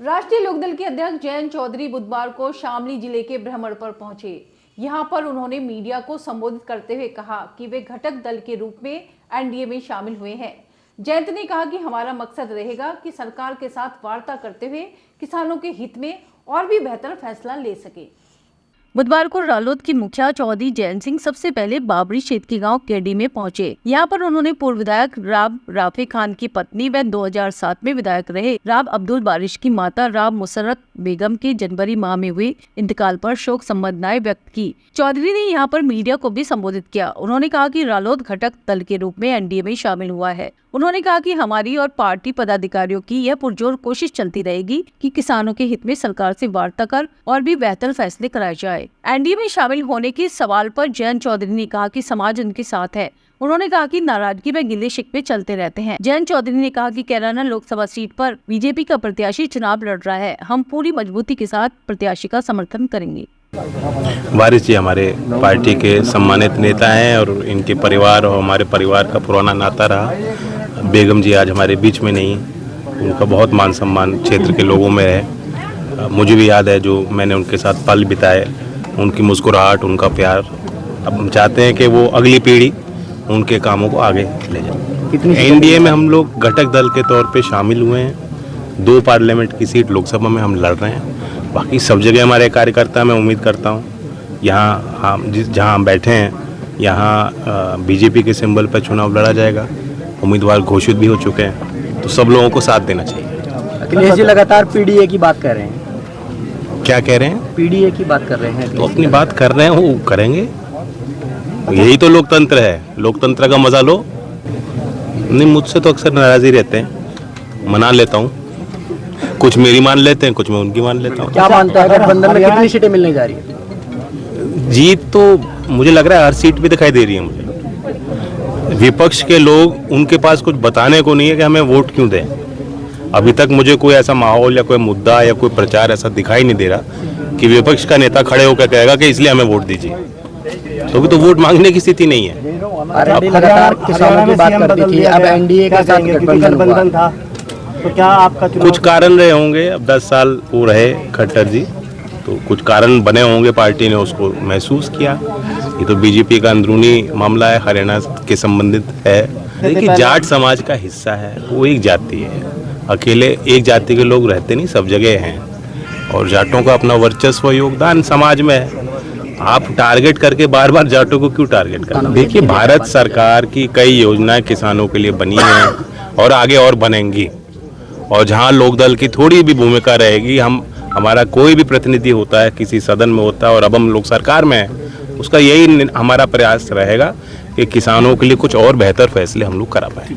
राष्ट्रीय लोकदल के अध्यक्ष जयंत चौधरी बुधवार को शामली जिले के भ्रमण पर पहुंचे। यहां पर उन्होंने मीडिया को संबोधित करते हुए कहा कि वे घटक दल के रूप में एनडीए में शामिल हुए हैं। जयंत ने कहा कि हमारा मकसद रहेगा कि सरकार के साथ वार्ता करते हुए किसानों के हित में और भी बेहतर फैसला ले सके। बुधवार को रालोद की मुखिया चौधरी जयंत सिंह सबसे पहले बाबरी क्षेत्र के गांव केडी में पहुंचे। यहां पर उन्होंने पूर्व विधायक राब राफे खान की पत्नी व 2007 में विधायक रहे राब अब्दुल बारिश की माता राब मुसर्रत बेगम के जनवरी माह में हुए इंतकाल पर शोक संवेदनाएं व्यक्त की। चौधरी ने यहां पर मीडिया को भी संबोधित किया। उन्होंने कहा कि रालोद घटक दल के रूप में एनडीए में शामिल हुआ है। उन्होंने कहा कि हमारी और पार्टी पदाधिकारियों की यह पुरजोर कोशिश चलती रहेगी कि किसानों के हित में सरकार से वार्ता कर और भी बेहतर फैसले कराए जाए। एनडीए में शामिल होने के सवाल पर जयंत चौधरी ने कहा कि समाज उनके साथ है। उन्होंने कहा कि नाराजगी व गिले शिकवे चलते रहते हैं। जयंत चौधरी ने कहा कि कैराना लोकसभा सीट पर बीजेपी का प्रत्याशी चुनाव लड़ रहा है। हम पूरी मजबूती के साथ प्रत्याशी का समर्थन करेंगे। बारिश जी हमारे पार्टी के सम्मानित नेता हैं और इनके परिवार और हमारे परिवार का पुराना नाता रहा। बेगम जी आज हमारे बीच में नहीं, उनका बहुत मान सम्मान क्षेत्र के लोगों में है। मुझे भी याद है जो मैंने उनके साथ पल बिताए, उनकी मुस्कुराहट, उनका प्यार। अब हम चाहते हैं कि वो अगली पीढ़ी उनके कामों को आगे ले जाए। एनडीए में हम लोग घटक दल के तौर पे शामिल हुए हैं। 2 पार्लियामेंट की सीट लोकसभा में हम लड़ रहे हैं। बाकी सब जगह हमारे कार्यकर्ता, मैं उम्मीद करता हूँ यहाँ जहाँ हम बैठे हैं यहाँ बीजेपी के सिंबल पर चुनाव लड़ा जाएगा। उम्मीदवार घोषित भी हो चुके हैं, तो सब लोगों को साथ देना चाहिए। अखिलेश जी लगातार पीडीए की बात कर रहे हैं। क्या कह रहे हैं? पीडीए की बात कर रहे हैं। तो अपनी बात कर रहे हैं, वो करेंगे। यही तो लोकतंत्र है। लोकतंत्र का मजा लो। नहीं, मुझसे तो अक्सर नाराज ही रहते हैं। मना लेता हूँ, कुछ मेरी मान लेते हैं, कुछ मैं उनकी मान लेता हूँ। क्या मानता है गठबंधन में कितनी सीटें मिलने जा रही है? जीत तो मुझे लग रहा है हर सीट पे दिखाई दे रही है मुझे। विपक्ष के लोग, उनके पास कुछ बताने को नहीं है कि हमें वोट क्यों दें। अभी तक मुझे कोई ऐसा माहौल या कोई मुद्दा या कोई प्रचार ऐसा दिखाई नहीं दे रहा कि विपक्ष का नेता खड़े होकर कहेगा कि इसलिए हमें वोट दीजिए। तो अभी तो वोट मांगने की स्थिति नहीं है। अब लगातार किसानों की बात करती थी, अब एनडीए के साथ गठबंधन था, तो क्या आपका कुछ कारण रहे होंगे। अब 10 साल वो रहे खट्टर जी, तो कुछ कारण बने होंगे, पार्टी ने उसको महसूस किया। ये तो बीजेपी का अंदरूनी मामला है, हरियाणा के संबंधित है। देखिए, जाट समाज का हिस्सा है, वो एक जाति है। अकेले एक जाति के लोग रहते नहीं, सब जगह हैं। और जाटों का अपना वर्चस्व, योगदान समाज में है। आप टारगेट करके बार बार जाटों को क्यों टारगेट करना? देखिए, भारत सरकार की कई योजनाएं किसानों के लिए बनी हैं और आगे और बनेंगी। और जहां लोकदल की थोड़ी भी भूमिका रहेगी, हमारा कोई भी प्रतिनिधि होता है, किसी सदन में होता है और अब हम लोग सरकार में हैं, उसका यही हमारा प्रयास रहेगा कि किसानों के लिए कुछ और बेहतर फैसले हम लोग करा पाएं।